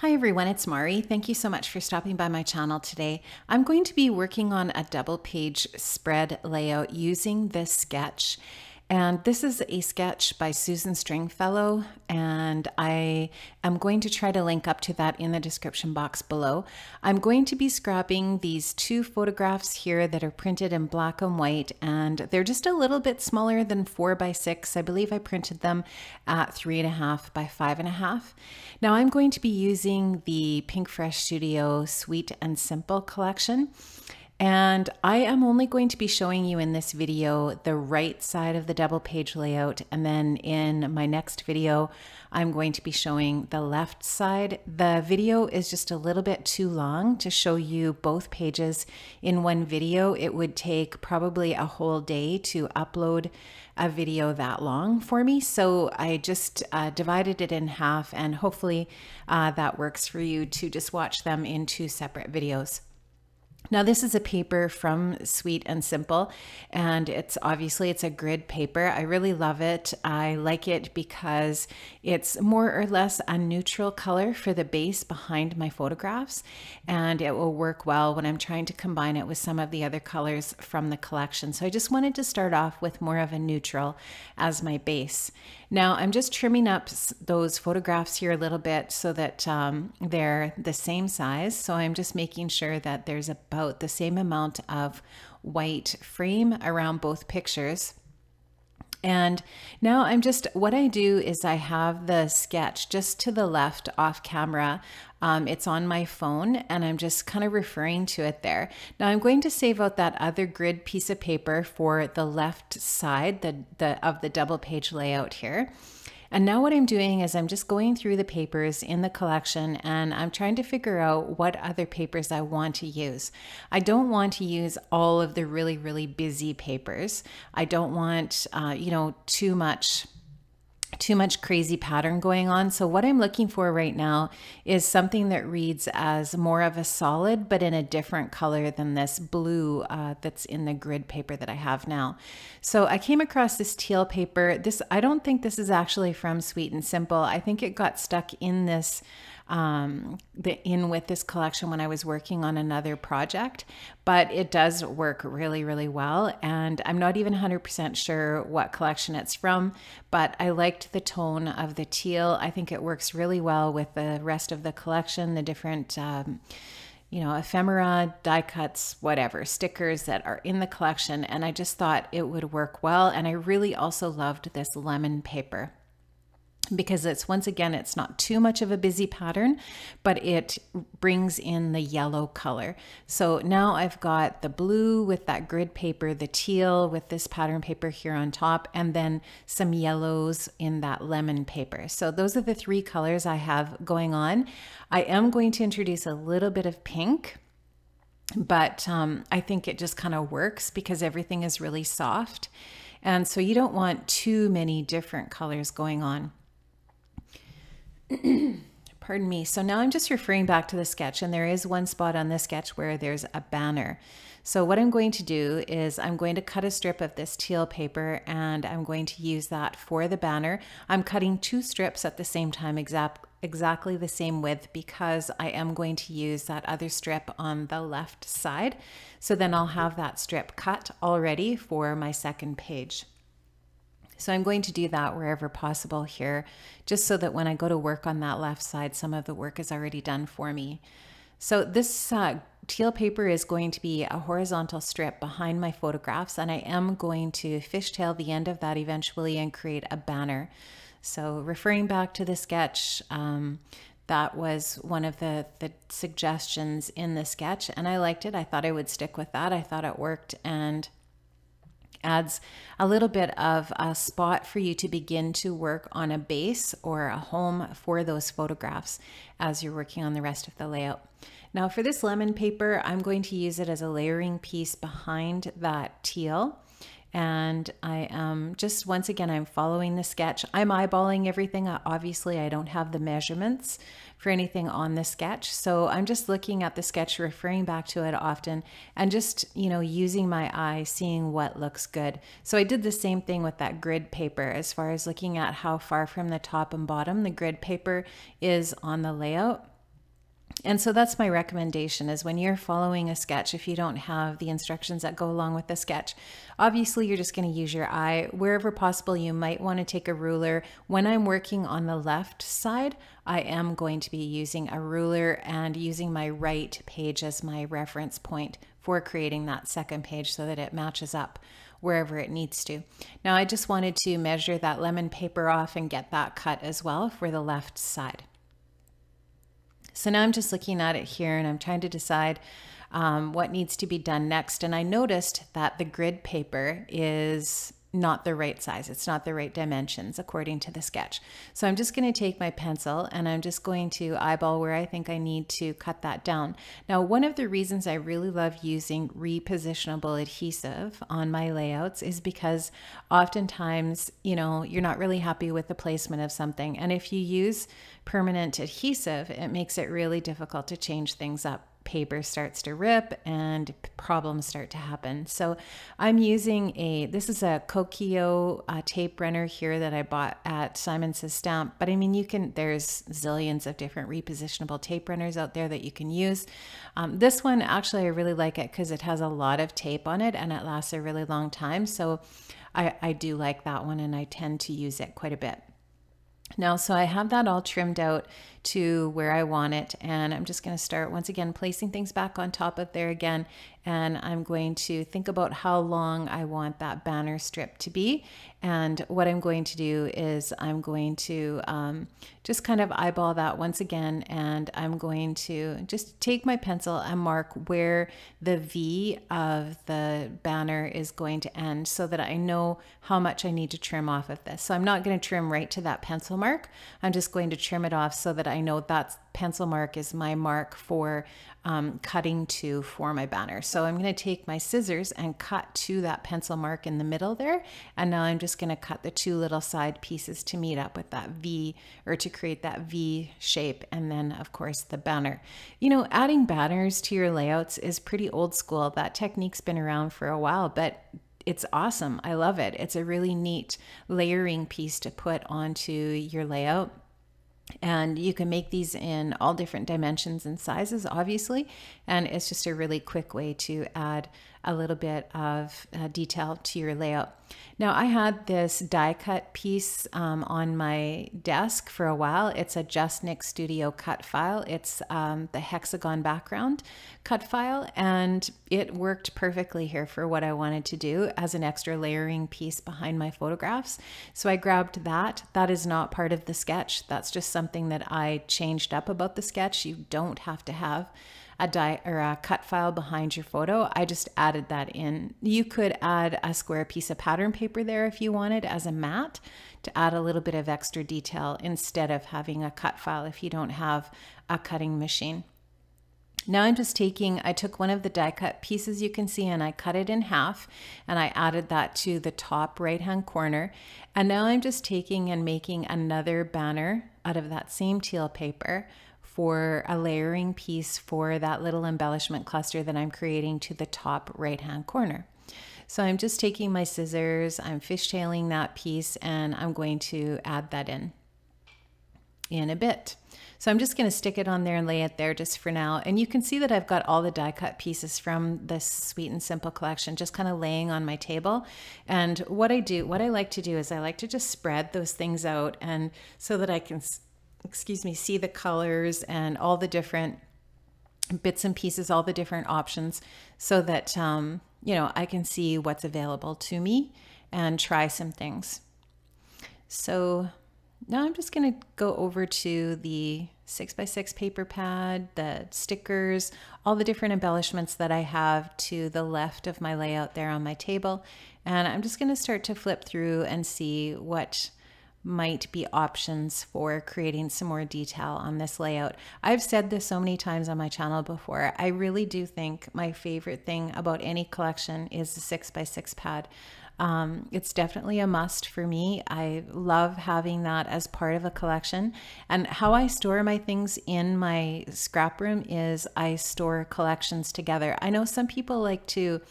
Hi everyone, it's Mari. Thank you so much for stopping by my channel today. I'm going to be working on a double page spread layout using this sketch. And this is a sketch by Susan Stringfellow, and I am going to try to link up to that in the description box below. I'm going to be scrapping these two photographs here that are printed in black and white, and they're just a little bit smaller than 4 by 6. I believe I printed them at 3.5 by 5.5. Now I'm going to be using the Pink Fresh Studio Sweet and Simple collection. And I am only going to be showing you in this video the right side of the double page layout, and then in my next video I'm going to be showing the left side. The video is just a little bit too long to show you both pages in one video. It would take probably a whole day to upload a video that long for me, so I just divided it in half, and hopefully that works for you to just watch them in two separate videos. Now this is a paper from Sweet and Simple, and it's a grid paper. I really love it. I like it because it's more or less a neutral color for the base behind my photographs, and it will work well when I'm trying to combine it with some of the other colors from the collection. So I just wanted to start off with more of a neutral as my base. Now I'm just trimming up those photographs here a little bit so that they're the same size. So I'm just making sure that there's about the same amount of white frame around both pictures. And now what I do is I have the sketch just to the left off camera. It's on my phone, and I'm just kind of referring to it there. Now I'm going to save out that other grid piece of paper for the left side of the double page layout here. And now what I'm doing is I'm just going through the papers in the collection, and I'm trying to figure out what other papers I want to use. I don't want to use all of the really busy papers. I don't want, too much crazy pattern going on. So what I'm looking for right now is something that reads as more of a solid, but in a different color than this blue that's in the grid paper that I have now. So I came across this teal paper. I don't think this is actually from Sweet and Simple. I think it got stuck in this with this collection when I was working on another project, but it does work really well, and I'm not even 100% sure what collection it's from, but I liked the tone of the teal. I think it works really well with the rest of the collection, the different ephemera, die cuts, whatever, stickers that are in the collection, and I just thought it would work well. And I really also loved this lemon paper, because once again, it's not too much of a busy pattern, but it brings in the yellow color. So now I've got the blue with that grid paper, the teal with this pattern paper here on top, and then some yellows in that lemon paper. So those are the three colors I have going on. I am going to introduce a little bit of pink, but I think it just kind of works because everything is really soft. And so you don't want too many different colors going on. Pardon me. So now I'm just referring back to the sketch, and there is one spot on the sketch where there's a banner. So what I'm going to do is I'm going to cut a strip of this teal paper, and I'm going to use that for the banner. I'm cutting two strips at the same time, exactly the same width, because I am going to use that other strip on the left side. So then I'll have that strip cut already for my second page. So I'm going to do that wherever possible here, just so that when I go to work on that left side, some of the work is already done for me. So this teal paper is going to be a horizontal strip behind my photographs, and I am going to fishtail the end of that eventually and create a banner. So referring back to the sketch, that was one of the suggestions in the sketch, and I liked it. I thought I would stick with that. I thought it worked, and adds a little bit of a spot for you to begin to work on a base or a home for those photographs as you're working on the rest of the layout. Now for this lemon paper, I'm going to use it as a layering piece behind that teal. And I am just, once again, I'm following the sketch. I'm eyeballing everything. Obviously, I don't have the measurements for anything on the sketch. So I'm just looking at the sketch, referring back to it often, and just, using my eye, seeing what looks good. So I did the same thing with that grid paper, as far as looking at how far from the top and bottom the grid paper is on the layout. And so that's my recommendation, is when you're following a sketch, if you don't have the instructions that go along with the sketch, obviously you're just going to use your eye. Wherever possible, you might want to take a ruler. When I'm working on the left side, I am going to be using a ruler and using my right page as my reference point for creating that second page so that it matches up wherever it needs to. Now I just wanted to measure that lemon paper off and get that cut as well for the left side. So now I'm just looking at it here and I'm trying to decide what needs to be done next. And I noticed that the grid paper is not the right size. It's not the right dimensions according to the sketch. So I'm just going to take my pencil and I'm just going to eyeball where I think I need to cut that down. Now, one of the reasons I really love using repositionable adhesive on my layouts is because oftentimes, you know, you're not really happy with the placement of something. And if you use permanent adhesive, it makes it really difficult to change things up. Paper starts to rip and problems start to happen. So I'm using this is a Kokio tape runner here that I bought at Simon Says Stamp, but I mean, there's zillions of different repositionable tape runners out there that you can use. This one, actually, I really like it because it has a lot of tape on it and it lasts a really long time. So I do like that one and I tend to use it quite a bit. Now, so I have that all trimmed out to where I want it, and I'm just going to start once again placing things back on top of there again, and I'm going to think about how long I want that banner strip to be. And what I'm going to do is I'm going to just kind of eyeball that once again, and I'm going to just take my pencil and mark where the V of the banner is going to end so that I know how much I need to trim off of this. So I'm not going to trim right to that pencil mark. I'm just going to trim it off so that I know that pencil mark is my mark for cutting to for my banner. So I'm going to take my scissors and cut to that pencil mark in the middle there. And now I'm just going to cut the two little side pieces to meet up with that V, or to create that V shape. And then of course the banner. You know, adding banners to your layouts is pretty old school. That technique's been around for a while, but it's awesome. I love it. It's a really neat layering piece to put onto your layout. And you can make these in all different dimensions and sizes, obviously. And it's just a really quick way to add a little bit of detail to your layout. Now, I had this die cut piece on my desk for a while. It's a Just Nick Studio cut file. It's the hexagon background cut file, and it worked perfectly here for what I wanted to do as an extra layering piece behind my photographs. So I grabbed that. That is not part of the sketch. That's just something that I changed up about the sketch. You don't have to have a die or a cut file behind your photo. I just added that in. You could add a square piece of pattern paper there if you wanted as a mat to add a little bit of extra detail instead of having a cut file if you don't have a cutting machine. Now I'm just I took one of the die cut pieces you can see and I cut it in half and I added that to the top right hand corner. And now I'm just taking and making another banner out of that same teal paper for a layering piece for that little embellishment cluster that I'm creating to the top right hand corner. So I'm just taking my scissors, I'm fishtailing that piece, and I'm going to add that in a bit. So I'm just going to stick it on there and lay it there just for now. And you can see that I've got all the die cut pieces from this Sweet and Simple collection just kind of laying on my table. And what I like to do is I like to just spread those things out, and so that I can see the colors and all the different bits and pieces, all the different options, so that, you know, I can see what's available to me and try some things. So now I'm just going to go over to the 6x6 paper pad, the stickers, all the different embellishments that I have to the left of my layout there on my table. And I'm just going to start to flip through and see what might be options for creating some more detail on this layout. I've said this so many times on my channel before. I really do think my favorite thing about any collection is the 6x6 pad. It's definitely a must for me. I love having that as part of a collection. And how I store my things in my scrap room is I store collections together. I know some people like to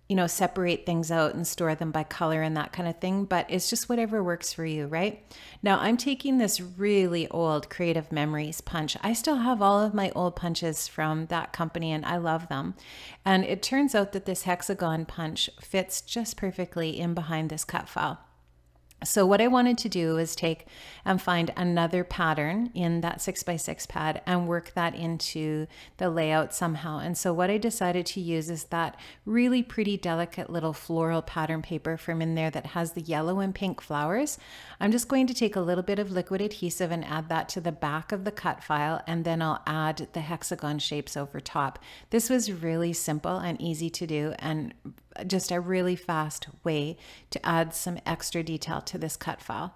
you know, separate things out and store them by color and that kind of thing, but it's just whatever works for you, right? Now I'm taking this really old Creative Memories punch. I still have all of my old punches from that company and I love them. And it turns out that this hexagon punch fits just perfectly in behind this cut file. So what I wanted to do is take and find another pattern in that 6x6 pad and work that into the layout somehow. And so what I decided to use is that really pretty delicate little floral pattern paper from in there that has the yellow and pink flowers. I'm just going to take a little bit of liquid adhesive and add that to the back of the cut file, and then I'll add the hexagon shapes over top. This was really simple and easy to do, and just a really fast way to add some extra detail to this cut file.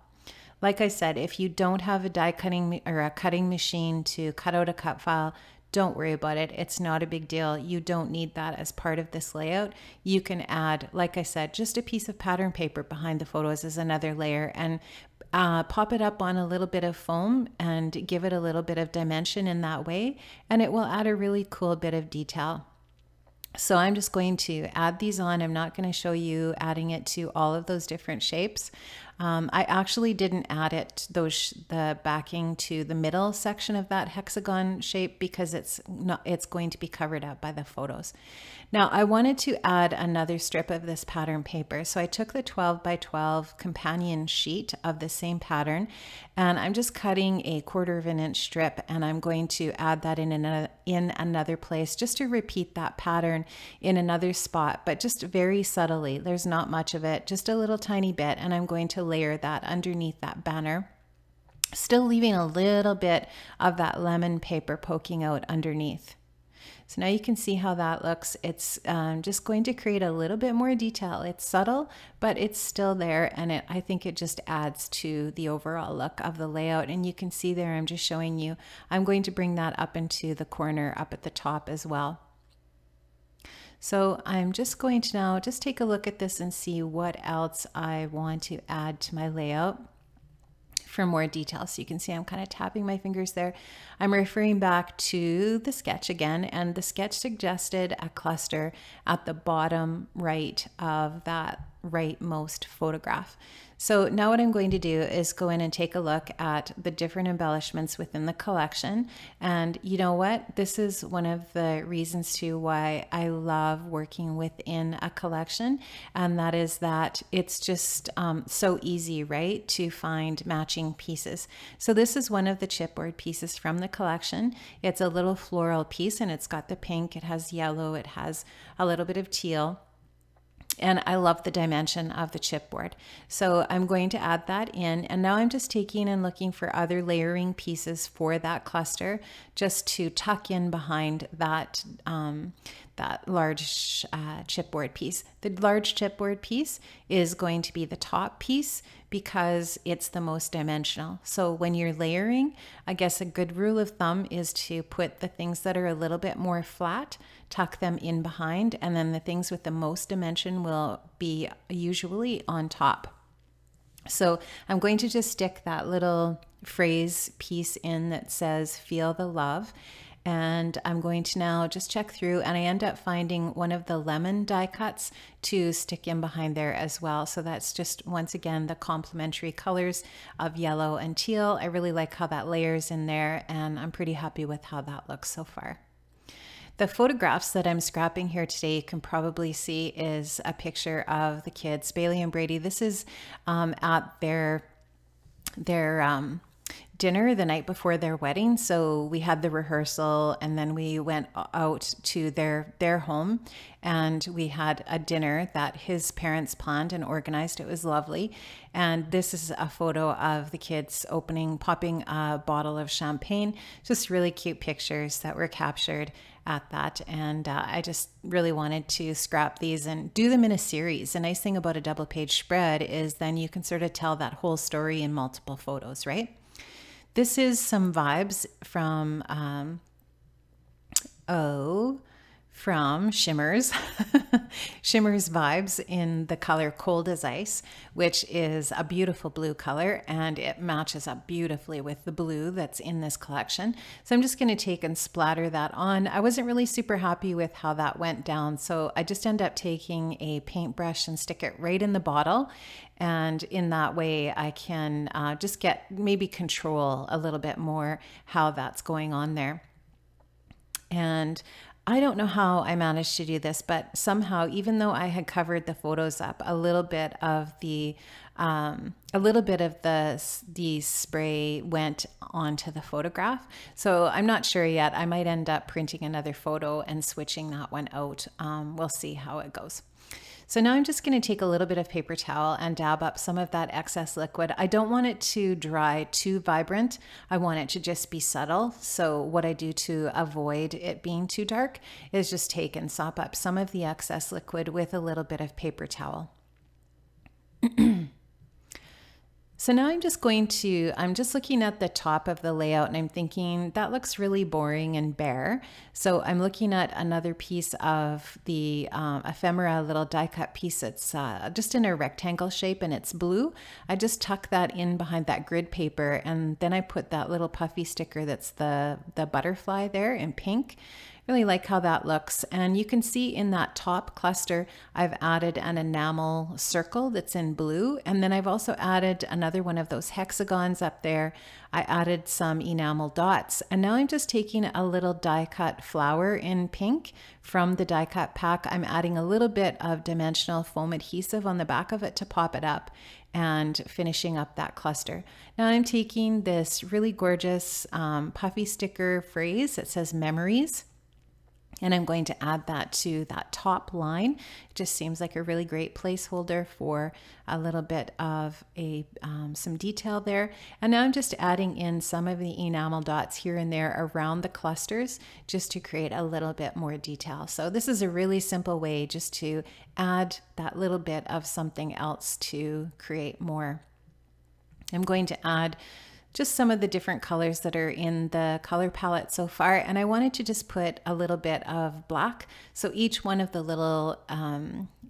Like I said, if you don't have a die cutting or a cutting machine to cut out a cut file, don't worry about it. It's not a big deal. You don't need that as part of this layout. You can add, like I said, just a piece of pattern paper behind the photos as another layer, and pop it up on a little bit of foam and give it a little bit of dimension in that way, and it will add a really cool bit of detail. So I'm just going to add these on. I'm not going to show you adding it to all of those different shapes. I actually didn't add the backing to the middle section of that hexagon shape because it's going to be covered up by the photos. Now I wanted to add another strip of this pattern paper. So I took the 12 by 12 companion sheet of the same pattern, and I'm just cutting a 1/4 of an inch strip, and I'm going to add that in another place just to repeat that pattern in another spot, but just very subtly. There's not much of it, just a little tiny bit, and I'm going to layer that underneath that banner, still leaving a little bit of that lemon paper poking out underneath. So now you can see how that looks. It's just going to create a little bit more detail. It's subtle, but it's still there, and I think it just adds to the overall look of the layout. And you can see there, I'm just showing you, I'm going to bring that up into the corner up at the top as well. So I'm just going to now just take a look at this and see what else I want to add to my layout for more detail. So you can see I'm kind of tapping my fingers there. I'm referring back to the sketch again, and the sketch suggested a cluster at the bottom right of that rightmost photograph. So now what I'm going to do is go in and take a look at the different embellishments within the collection. And you know what? This is one of the reasons too why I love working within a collection. And that is that it's just so easy, right, to find matching pieces. So this is one of the chipboard pieces from the collection. It's a little floral piece, and it's got the pink, it has yellow, it has a little bit of teal. And I love the dimension of the chipboard. So I'm going to add that in. And now I'm just taking and looking for other layering pieces for that cluster, just to tuck in behind that, that large chipboard piece. The large chipboard piece is going to be the top piece because it's the most dimensional. So when you're layering, I guess a good rule of thumb is to put the things that are a little bit more flat, tuck them in behind, and then the things with the most dimension will be usually on top. So I'm going to just stick that little phrase piece in that says "Feel the Love." And I'm going to now just check through, and I end up finding one of the lemon die cuts to stick in behind there as well. So that's just, once again, the complementary colors of yellow and teal. I really like how that layers in there, and I'm pretty happy with how that looks so far. The photographs that I'm scrapping here today, you can probably see, is a picture of the kids, Bailey and Brady. This is at their dinner the night before their wedding. So we had the rehearsal, and then we went out to their home, and we had a dinner that his parents planned and organized. It was lovely. And this is a photo of the kids popping a bottle of champagne. Just really cute pictures that were captured at that. And I just really wanted to scrap these and do them in a series. The nice thing about a double page spread is then you can sort of tell that whole story in multiple photos, right? This is some vibes from from Shimmers, Shimmers Vibes in the color Cold as Ice, which is a beautiful blue color, and it matches up beautifully with the blue that's in this collection. So I'm just going to take and splatter that on. I wasn't really super happy with how that went down, so I just end up taking a paintbrush and stick it right in the bottle. And in that way, I can just get maybe control a little bit more how that's going on there. And I don't know how I managed to do this, but somehow, even though I had covered the photos up, a little bit of the spray went onto the photograph. So I'm not sure yet. I might end up printing another photo and switching that one out. We'll see how it goes. So now I'm just going to take a little bit of paper towel and dab up some of that excess liquid. I don't want it to dry too vibrant. I want it to just be subtle. So what I do to avoid it being too dark is just take and sop up some of the excess liquid with a little bit of paper towel. So now I'm just looking at the top of the layout and I'm thinking that looks really boring and bare. So I'm looking at another piece of the ephemera little die cut piece that's just in a rectangle shape and it's blue. I just tuck that in behind that grid paper and then I put that little puffy sticker that's the butterfly there in pink. Really like how that looks, and you can see in that top cluster I've added an enamel circle that's in blue, and then I've also added another one of those hexagons up there. I added some enamel dots, and now I'm just taking a little die cut flower in pink from the die cut pack. I'm adding a little bit of dimensional foam adhesive on the back of it to pop it up and finishing up that cluster. Now I'm taking this really gorgeous puffy sticker phrase that says memories, and I'm going to add that to that top line. It just seems like a really great placeholder for a little bit of some detail there. And now I'm just adding in some of the enamel dots here and there around the clusters just to create a little bit more detail. So this is a really simple way just to add that little bit of something else to create more. I'm going to add just some of the different colors that are in the color palette so far. And I wanted to just put a little bit of black. So each one of the little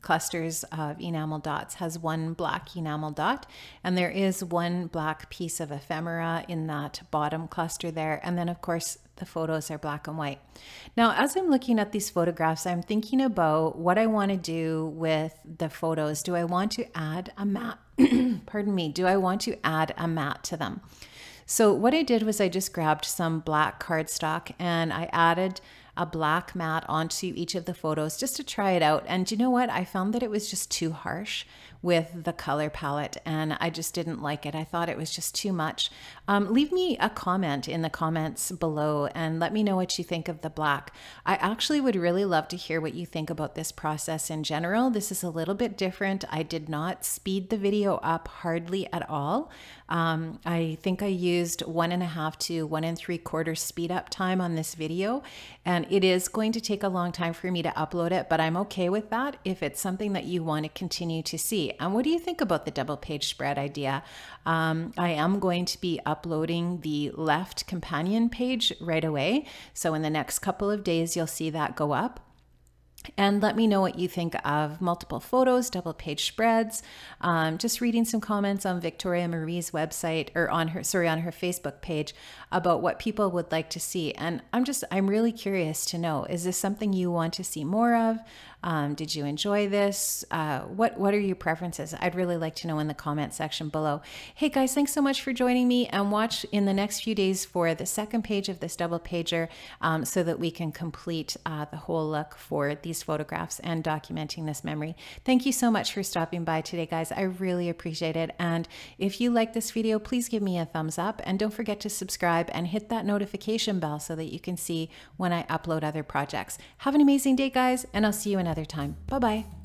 clusters of enamel dots has one black enamel dot. And there is one black piece of ephemera in that bottom cluster there. And then of course, the photos are black and white. Now, as I'm looking at these photographs, I'm thinking about what I want to do with the photos. Do I want to add a matte? Pardon me. Do I want to add a matte to them? So what I did was I just grabbed some black cardstock and I added a black matte onto each of the photos just to try it out. And you know what? I found that it was just too harsh with the color palette and I just didn't like it. I thought it was just too much. Leave me a comment in the comments below and let me know what you think of the black. I actually would really love to hear what you think about this process in general. This is a little bit different. I did not speed the video up hardly at all. I think I used 1.5 to 1 3/4 speed up time on this video, and it is going to take a long time for me to upload it, but I'm okay with that if it's something that you want to continue to see. And what do you think about the double page spread idea? I am going to be uploading the left companion page right away. So in the next couple of days, you'll see that go up. And let me know what you think of multiple photos, double page spreads. Just reading some comments on Victoria Marie's website, or on her Facebook page, about what people would like to see. And I'm really curious to know, is this something you want to see more of? Did you enjoy this? What are your preferences? I'd really like to know in the comment section below. Hey guys, thanks so much for joining me, and watch in the next few days for the second page of this double pager so that we can complete the whole look for these photographs and documenting this memory. Thank you so much for stopping by today, guys. I really appreciate it. And if you like this video, please give me a thumbs up and don't forget to subscribe and hit that notification bell so that you can see when I upload other projects. Have an amazing day, guys, and I'll see you another time. Bye-bye.